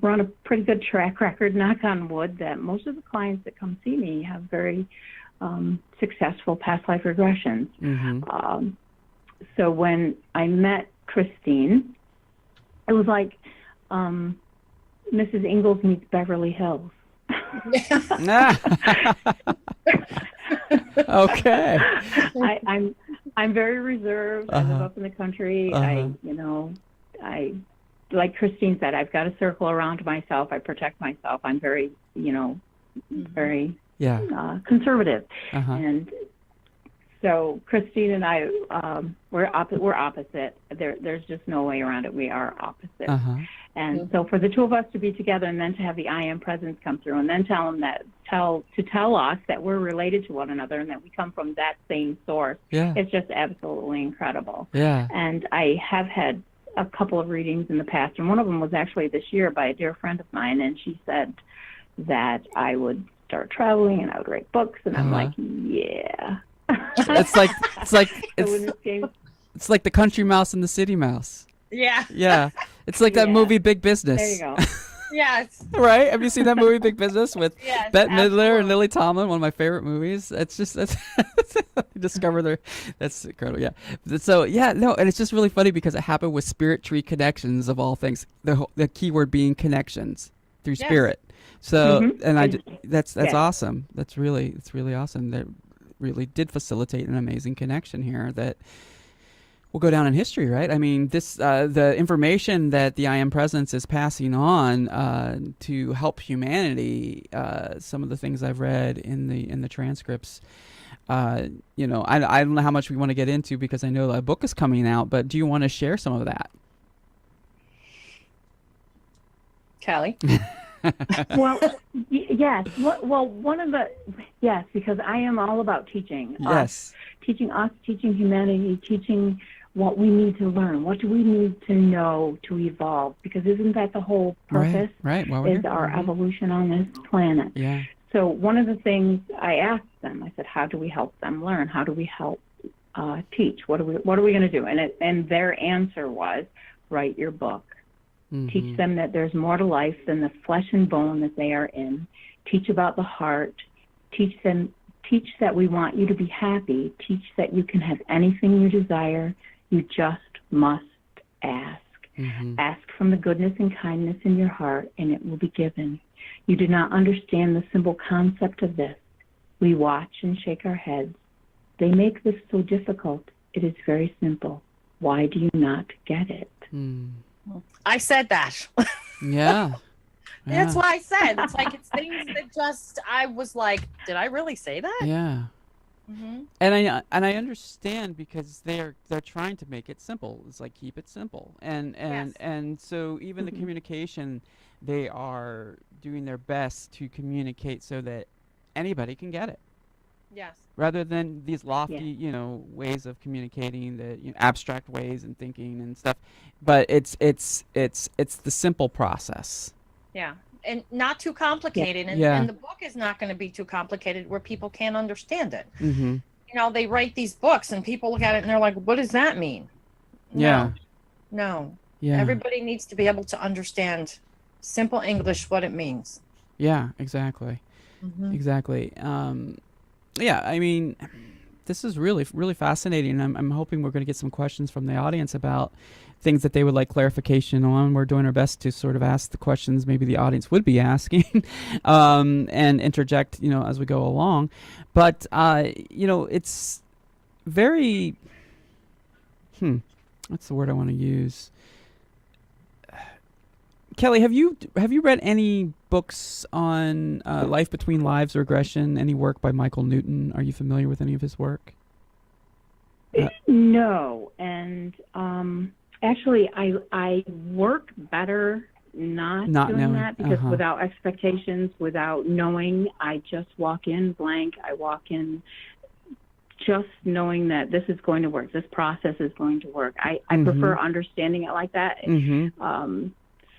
run a pretty good track record, knock on wood, that most of the clients that come see me have very successful past life regressions. So when I met Christine, it was like Mrs. Ingalls meets Beverly Hills. Okay. I'm very reserved. I live up in the country. I like Christine said, I've got a circle around myself. I protect myself. I'm very, very conservative. And so Christine and I, we're opposite. There's just no way around it. We are opposite. And so for the two of us to be together, and then to have the I am presence come through, and then tell us that we're related to one another and that we come from that same source, it's just absolutely incredible. And I have had a couple of readings in the past, and one of them was actually this year by a dear friend of mine, and she said that I would start traveling and I would write books, and I'm like, yeah. It's like the country mouse and the city mouse. Yeah. It's like that movie Big Business. There you go. Yes. Right? Have you seen that movie Big Business with Bette Midler absolutely. and Lily Tomlin? One of my favorite movies. It's just that's incredible. Yeah. So and it's just really funny because it happened with Spirit Tree Connections of all things. The key word being connections through spirit. So that's awesome. It's really awesome. That really did facilitate an amazing connection here that will go down in history, right? I mean, this the information that the I Am Presence is passing on to help humanity. Some of the things I've read in the transcripts. I don't know how much we want to get into because I know a book is coming out. But do you want to share some of that, Kelly? Well, yes. Well, because I am all about teaching. Teaching humanity, teaching what we need to learn. What do we need to know to evolve? Because isn't that the whole purpose? Right. Well, is our evolution on this planet. Yeah. So one of the things I asked them, I said, how do we help them learn? How do we help teach? What are we going to do? And their answer was, write your book. Teach them that there's more to life than the flesh and bone that they are in. Teach about the heart. Teach that we want you to be happy. Teach that you can have anything you desire. You just must ask. Ask from the goodness and kindness in your heart, and it will be given. You do not understand the simple concept of this. We watch and shake our heads. They make this so difficult. It is very simple. Why do you not get it? I said that. Yeah. That's what I said. It's like it's things that just I was like, did I really say that? Yeah. And I understand because they're trying to make it simple. It's like keep it simple. And so even the communication, they are doing their best to communicate so that anybody can get it. Yes. Rather than these lofty, ways of communicating, the abstract ways and thinking and stuff, but it's the simple process. Yeah, and not too complicated. And the book is not going to be too complicated where people can't understand it. They write these books and people look at it and they're like, "What does that mean?" No. Yeah. Everybody needs to be able to understand simple English what it means. Yeah. Exactly. Exactly. Yeah, I mean, this is really, really fascinating. I'm hoping we're going to get some questions from the audience about things that they would like clarification on. We're doing our best to sort of ask the questions maybe the audience would be asking and interject, as we go along. But, it's very, what's the word I want to use? Kelly, have you read any books on life between lives, regression? Any work by Michael Newton? Are you familiar with any of his work? No, and actually, I work better not doing knowing. that, because without expectations, without knowing, I just walk in blank. I walk in just knowing that this is going to work. This process is going to work. I prefer understanding it like that.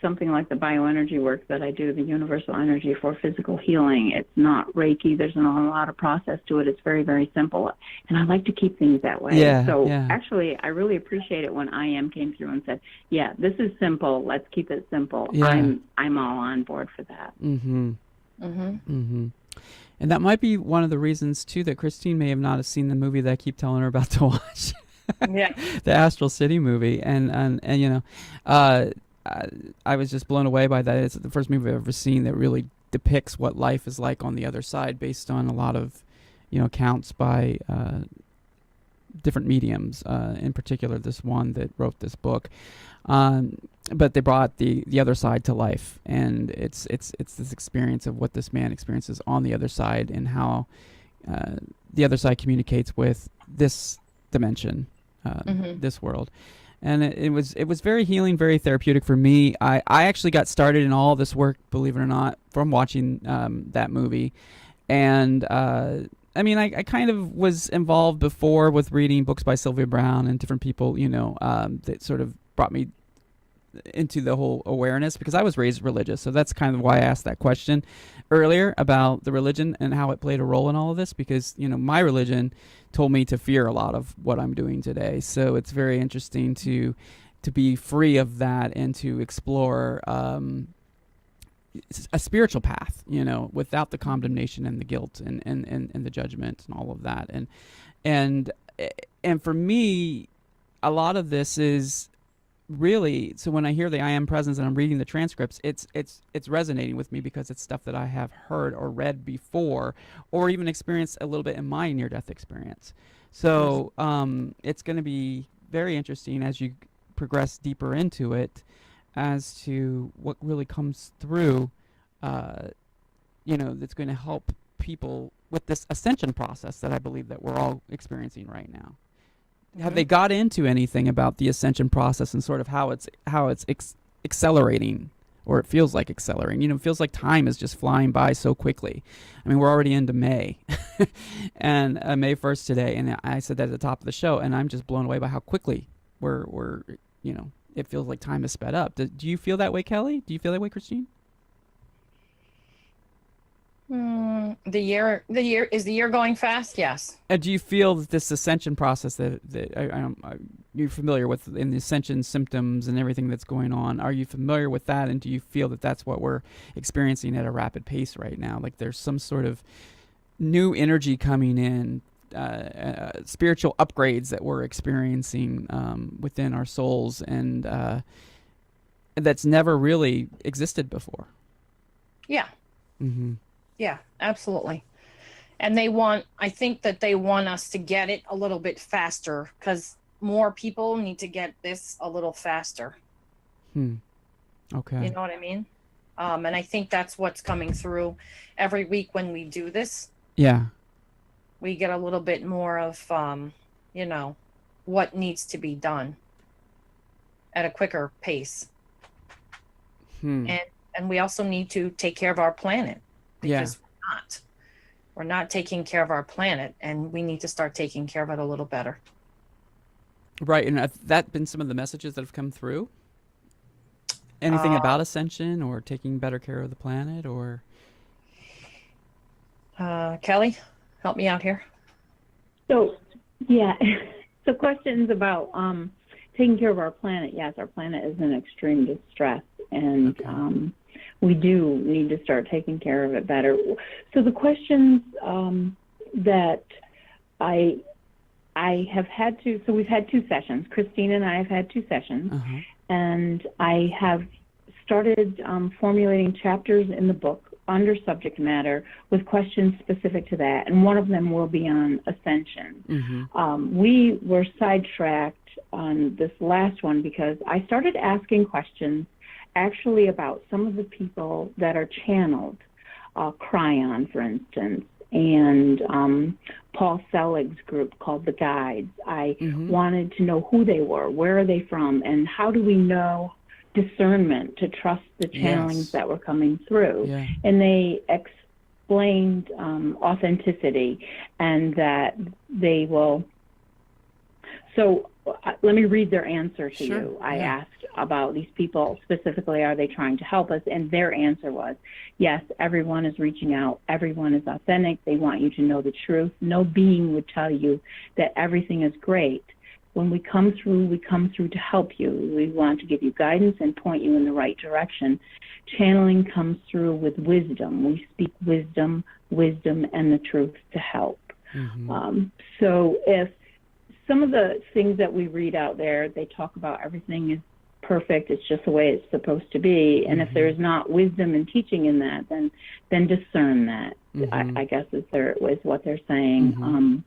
Something like the bioenergy work that I do, the universal energy for physical healing. It's not Reiki. There's not a lot of process to it. It's very, very simple. And I like to keep things that way. Actually, I really appreciate it when IM came through and said, yeah, this is simple. Let's keep it simple. Yeah. I'm all on board for that. And that might be one of the reasons, too, that Christine may have not have seen the movie that I keep telling her about to watch. The Astral City movie. And you know, I was just blown away by that. It's the first movie I've ever seen that really depicts what life is like on the other side, based on a lot of, you know, accounts by different mediums. In particular, this one that wrote this book. But they brought the other side to life, and it's this experience of what this man experiences on the other side, and how the other side communicates with this dimension, this world. And it was very healing, very therapeutic for me. I actually got started in all this work, believe it or not, from watching that movie. And I mean, I kind of was involved before with reading books by Sylvia Browne and different people, you know, that sort of brought me into the whole awareness, because I was raised religious. So that's kind of why I asked that question earlier about the religion and how it played a role in all of this, because, you know, my religion told me to fear a lot of what I'm doing today. So it's very interesting to be free of that and to explore a spiritual path, you know, without the condemnation and the guilt and the judgment and all of that. And for me, a lot of this is really, so when I hear the I am presence and I'm reading the transcripts, it's resonating with me, because it's stuff that I have heard or read before, or even experienced a little bit in my near-death experience. So it's going to be very interesting as you progress deeper into it, as to what really comes through, you know, that's going to help people with this ascension process that I believe that we're all experiencing right now. Have they got into anything about the ascension process and sort of how it's accelerating, or it feels like accelerating? You know, it feels like time is just flying by so quickly. I mean, we're already into May, and May 1st today, and I said that at the top of the show, and I'm just blown away by how quickly we're you know, it feels like time is sped up. Do you feel that way, Kelly? Do you feel that way, Christine? The year is the year going fast? Yes. And do you feel that this ascension process that you're familiar with, in the ascension symptoms and everything that's going on? Are you familiar with that? And do you feel that that's what we're experiencing at a rapid pace right now? Like there's some sort of new energy coming in, spiritual upgrades that we're experiencing within our souls, and that's never really existed before. Yeah. Mm-hmm. Yeah, absolutely. And I think that they want us to get it a little bit faster, because more people need to get this a little faster. Okay. You know what I mean? And I think that's what's coming through every week when we do this. Yeah. We get a little bit more of, you know, what needs to be done at a quicker pace. And we also need to take care of our planet. Because we're not taking care of our planet, and we need to start taking care of it a little better. Right. And have that been some of the messages that have come through? Anything about ascension or taking better care of the planet, or? Kelly, help me out here. So, yeah. So questions about taking care of our planet. Yes, our planet is in extreme distress, and we do need to start taking care of it better. So the questions that I have had to, so we've had 2 sessions. Christine and I have had 2 sessions, and I have started formulating chapters in the book under subject matter with questions specific to that, and one of them will be on ascension. We were sidetracked on this last one because I started asking questions actually about some of the people that are channeled, Cryon, for instance, and Paul Selig's group called The Guides. I wanted to know who they were, where are they from, and how do we know discernment to trust the channelings that were coming through. Yeah. And they explained authenticity, and that they will. So let me read their answer to you. I asked about these people specifically, are they trying to help us? And their answer was, yes, everyone is reaching out. Everyone is authentic. They want you to know the truth. No being would tell you that everything is great. When we come through to help you. We want to give you guidance and point you in the right direction. Channeling comes through with wisdom. We speak wisdom, and the truth to help. So if some of the things that we read out there, they talk about everything is perfect, it's just the way it's supposed to be. And if there's not wisdom and teaching in that, then discern that, I guess is what they're saying.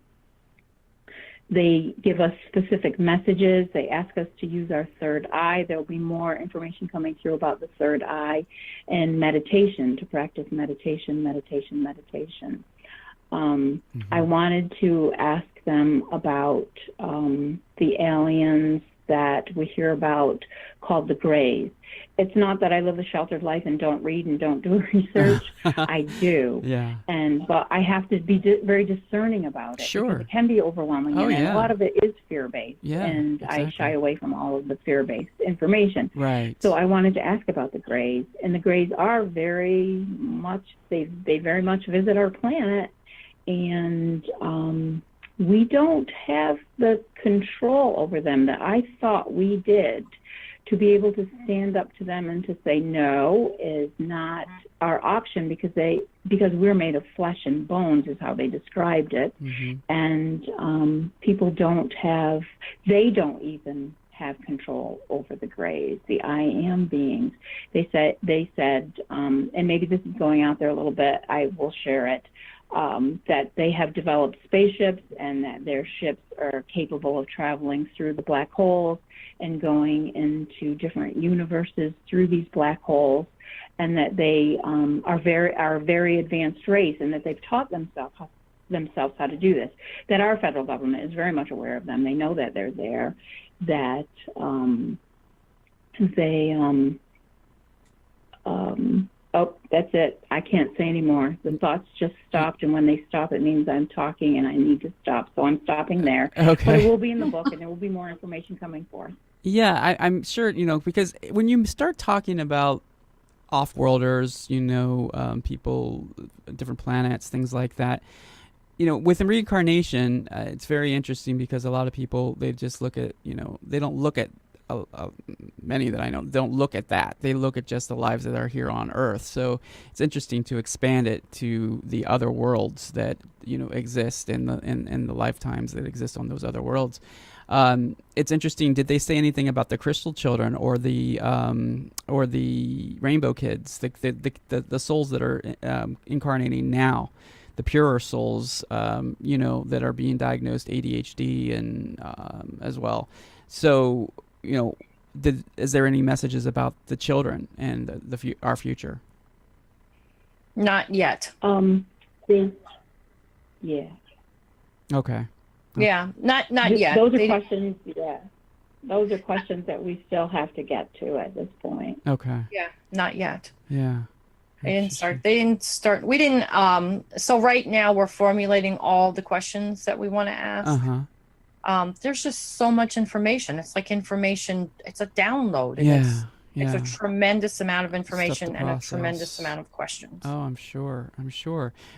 They give us specific messages. They ask us to use our third eye. There'll be more information coming through about the third eye and meditation, to practice meditation. I wanted to ask them about the aliens that we hear about called the Greys. It's not that I live a sheltered life and don't read and don't do research. I do. But I have to be very discerning about it. Sure. Because it can be overwhelming. And a lot of it is fear-based. And I shy away from all of the fear-based information. Right. So I wanted to ask about the Greys. And the Greys are very much, they very much visit our planet. And we don't have the control over them that I thought we did. To be able to stand up to them and to say no is not our option, because we're made of flesh and bones is how they described it. And people don't even have control over the Greys, the I am beings. They said, and maybe this is going out there a little bit, I will share it, that they have developed spaceships and that their ships are capable of traveling through the black holes and going into different universes through these black holes, and that they are a very advanced race, and that they've taught themselves how to do this. That our federal government is very much aware of them. They know that they're there. That oh, that's it. I can't say anymore. The thoughts just stopped, and when they stop, it means I'm talking and I need to stop. So I'm stopping there. Okay. But it will be in the book, and there will be more information coming forth. Yeah, I'm sure, because when you start talking about off-worlders, people, different planets, things like that, with reincarnation, it's very interesting because a lot of people, they just look at, they don't look at, many that I know don't look at that. They look at just the lives that are here on Earth. So it's interesting to expand it to the other worlds that exist in the lifetimes that exist on those other worlds. It's interesting. Did they say anything about the crystal children or the rainbow kids, the souls that are incarnating now, the purer souls, that are being diagnosed ADHD and as well. So. Is there any messages about the children and our future? Not yet. Yeah. Okay. Yeah, not yet. Those are questions. Yeah, those are questions that we still have to get to at this point. Okay. Yeah, not yet. Yeah. They didn't start. We didn't. So right now we're formulating all the questions that we want to ask. There's just so much information. It's like information. It's a download. And it's a tremendous amount of information and a tremendous amount of questions. Oh, I'm sure.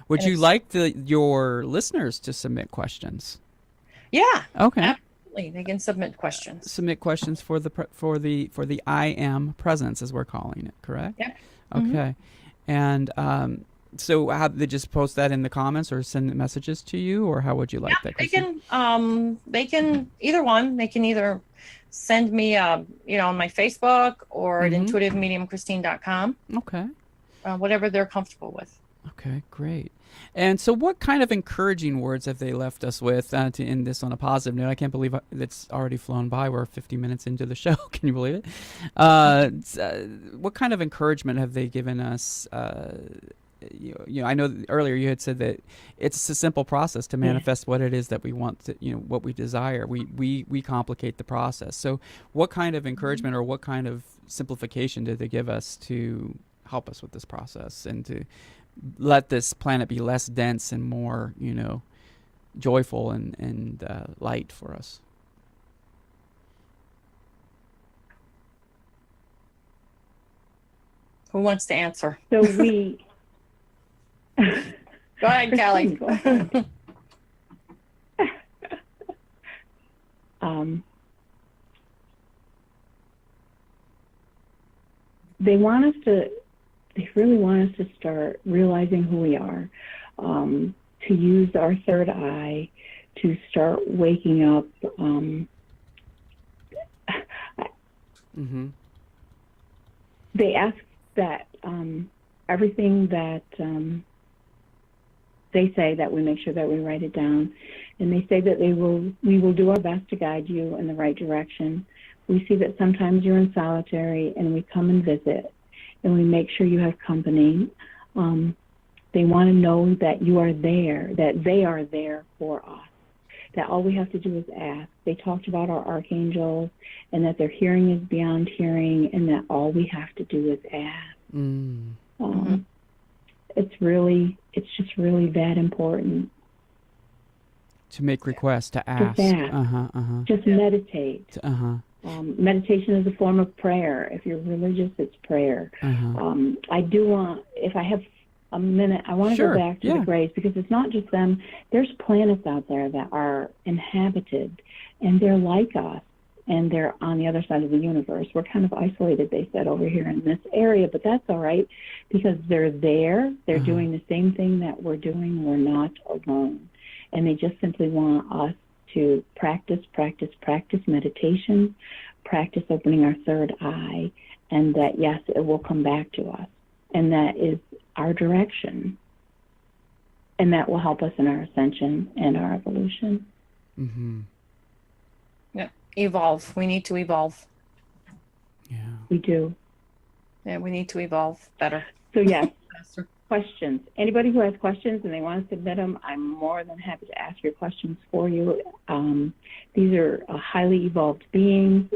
Would you like your listeners to submit questions? Yeah. Okay. Absolutely. They can submit questions. Submit questions for the I am presence, as we're calling it. Correct? Yeah. Okay. And so how they just post that in the comments or send messages to you, or how would you like that? They can either one. They can either send me on my Facebook or at intuitivemediumchristine.com. Okay. Whatever they're comfortable with. Okay, great. And so what kind of encouraging words have they left us with to end this on a positive note? I can't believe it's already flown by. We're 50 minutes into the show. Can you believe it? What kind of encouragement have they given us? I know earlier you had said that it's a simple process to manifest what it is that we want to, what we desire. We complicate the process. So what kind of encouragement or what kind of simplification did they give us to help us with this process and to let this planet be less dense and more, joyful and light for us? Who wants to answer? So we... Go ahead, Kelly. Go ahead. They really want us to start realizing who we are, to use our third eye, to start waking up. They ask that everything that they say, that we make sure that we write it down, and they say that we will do our best to guide you in the right direction. We see that sometimes you're in solitary, and we come and visit, and we make sure you have company. They want to know that you are there, that they are there for us, that all we have to do is ask. They talked about our archangels and that their hearing is beyond hearing, and that all we have to do is ask. It's just really that important. To make requests, to ask. Just ask. Just meditate. Meditation is a form of prayer. If you're religious, it's prayer. I do want, if I have a minute, I want to go back to the grays, because it's not just them. There's planets out there that are inhabited, and they're like us, and they're on the other side of the universe. We're kind of isolated, they said, over here in this area, but that's all right, because they're there. They're doing the same thing that we're doing. We're not alone. And they just simply want us to practice meditation, practice opening our third eye, and that, yes, it will come back to us. And that is our direction. And that will help us in our ascension and our evolution. Yeah, evolve. We need to evolve. Yeah. We do. Yeah, we need to evolve better. So, yes, questions. Anybody who has questions and they want to submit them, I'm more than happy to ask your questions for you. These are highly evolved beings.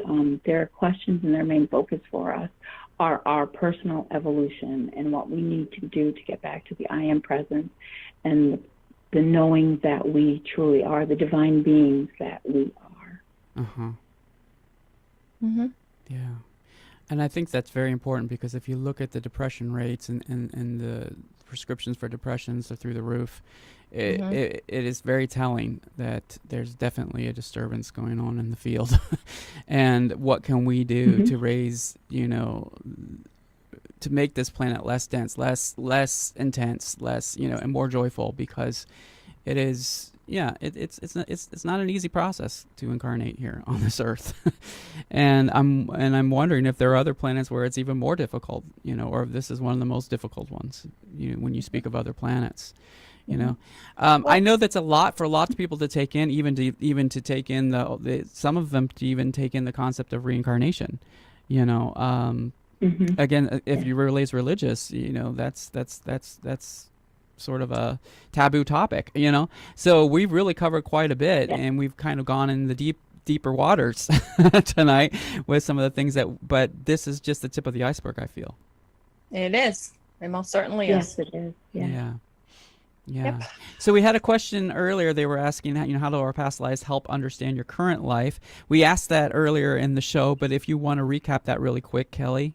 Their questions and their main focus for us are our personal evolution and what we need to do to get back to the I am presence and the knowing that we truly are the divine beings that we are. Yeah. And I think that's very important, because if you look at the depression rates and the prescriptions for depressions are through the roof, it is very telling that there's definitely a disturbance going on in the field. And what can we do to raise, to make this planet less dense, less intense, less, and more joyful, because it is... it's not an easy process to incarnate here on this earth. and I'm wondering if there are other planets where it's even more difficult, or if this is one of the most difficult ones, when you speak of other planets. I know that's a lot for lots of people to take in, even to take in some of them to even take in the concept of reincarnation. Again, if you raise religious, that's sort of a taboo topic, So we've really covered quite a bit, and we've kind of gone in the deeper waters tonight with some of the things but this is just the tip of the iceberg, I feel. It is. It most certainly is. Yes, it is. Yeah. Yep. So we had a question earlier. They were asking, how do our past lives help understand your current life? We asked that earlier in the show, but if you want to recap that really quick, Kelly.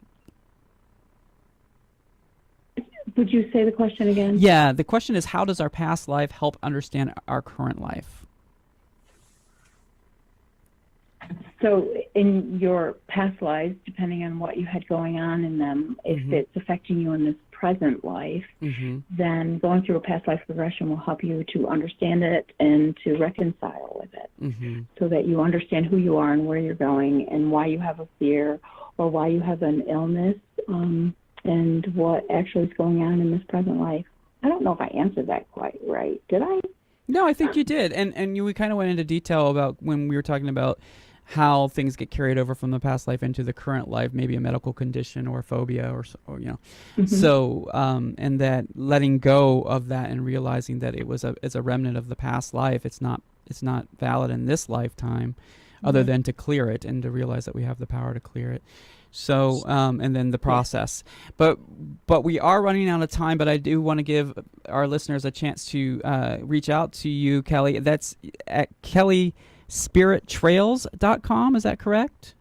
Would you say the question again? Yeah, the question is, how does our past life help understand our current life? So in your past lives, depending on what you had going on in them, if it's affecting you in this present life, then going through a past life regression will help you to understand it and to reconcile with it, so that you understand who you are and where you're going and why you have a fear or why you have an illness, and what actually is going on in this present life. I don't know if I answered that quite right. Did I? No, I think you did. And we kind of went into detail about when we were talking about how things get carried over from the past life into the current life, maybe a medical condition or a phobia or So, and that letting go of that and realizing that it's a remnant of the past life. It's not valid in this lifetime, other than to clear it and to realize that we have the power to clear it. So, and then the process. But we are running out of time, but I do want to give our listeners a chance to reach out to you, Kelly. That's at kellyspirittrails.com. Is that correct?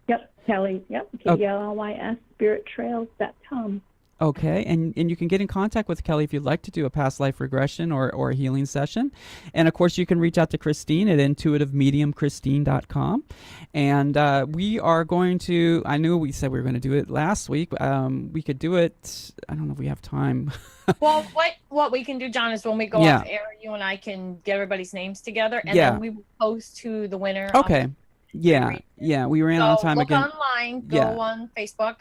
Yep, Kelly. Yep, KELLYS, spirittrails.com. Okay, and you can get in contact with Kelly if you'd like to do a past life regression or a healing session. And of course, you can reach out to Christine at intuitivemediumchristine.com. And we are going to, I knew we said we were going to do it last week. We could do it, I don't know if we have time. Well, what we can do, John, is when we go off air, you and I can get everybody's names together, and then we will post to the winner. Okay. Yeah, we ran out of time look again. Online, go on Facebook,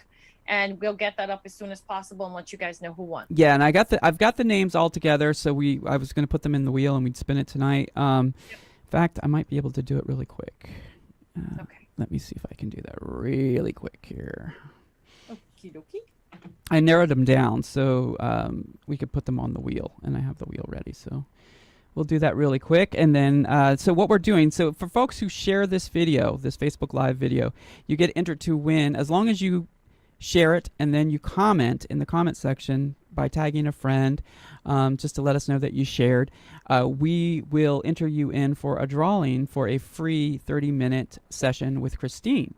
and we'll get that up as soon as possible and let you guys know who won. Yeah, and I've got the names all together, so I was going to put them in the wheel and we'd spin it tonight. In fact, I might be able to do it really quick. Okay. Let me see if I can do that really quick here. Okie dokie. I narrowed them down so we could put them on the wheel, and I have the wheel ready, so we'll do that really quick. And then, so what we're doing, so for folks who share this video, this Facebook Live video, you get entered to win as long as you share it and then you comment in the comment section by tagging a friend, just to let us know that you shared. We will enter you in for a drawing for a free 30-minute session with Christine.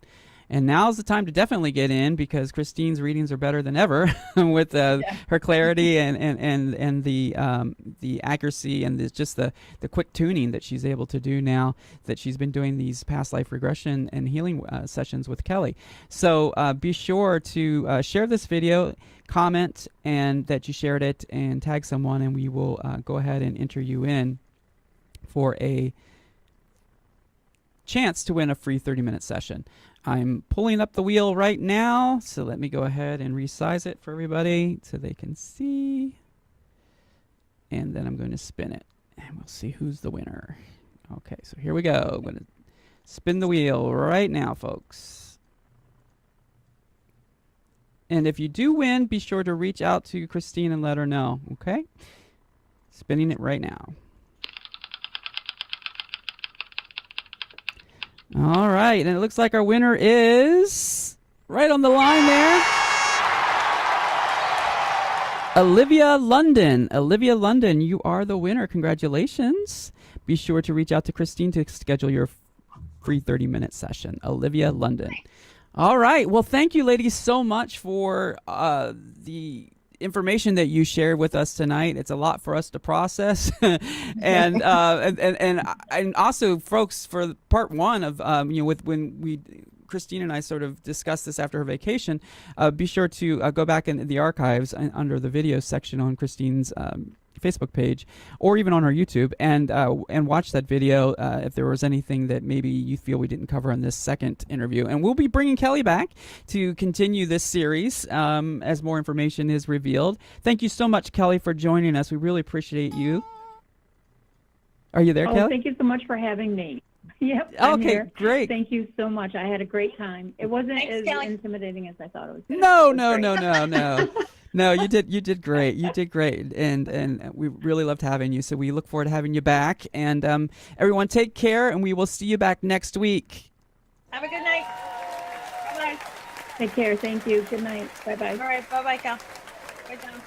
And now's the time to definitely get in, because Christine's readings are better than ever with her clarity and the accuracy and just the quick tuning that she's able to do now that she's been doing these past life regression and healing sessions with Kelly. So be sure to share this video, comment and that you shared it, and tag someone, and we will go ahead and enter you in for a chance to win a free 30-minute session. I'm pulling up the wheel right now, so let me go ahead and resize it for everybody so they can see. And then I'm going to spin it, and we'll see who's the winner. Okay, so here we go. I'm going to spin the wheel right now, folks. And if you do win, be sure to reach out to Christine and let her know, okay? Spinning it right now. All right, and it looks like our winner is right on the line there. Olivia London. Olivia London, you are the winner. Congratulations. Be sure to reach out to Christine to schedule your free 30-minute session. Olivia London. All right. Well, thank you, ladies, so much for the information that you shared with us tonight. It's a lot for us to process, and also, folks, for part one of when Christine and I sort of discussed this after her vacation, be sure to go back in the archives under the video section on Christine's Facebook page, or even on our YouTube, and watch that video if there was anything that maybe you feel we didn't cover in this second interview. And we'll be bringing Kelly back to continue this series as more information is revealed. Thank you so much, Kelly, for joining us. We really appreciate you. Are you there, Kelly? Thank you so much for having me. Yep. I'm Okay, here. great. Thank you so much. I had a great time. It wasn't as Kelly. intimidating as I thought it was. No. No, you did great. You did great, and we really loved having you. So we look forward to having you back. And everyone, take care, and we will see you back next week. Have a good night. Bye-bye. Take care. Thank you. Good night. Bye-bye. All right. Bye-bye, Cal. Bye, John.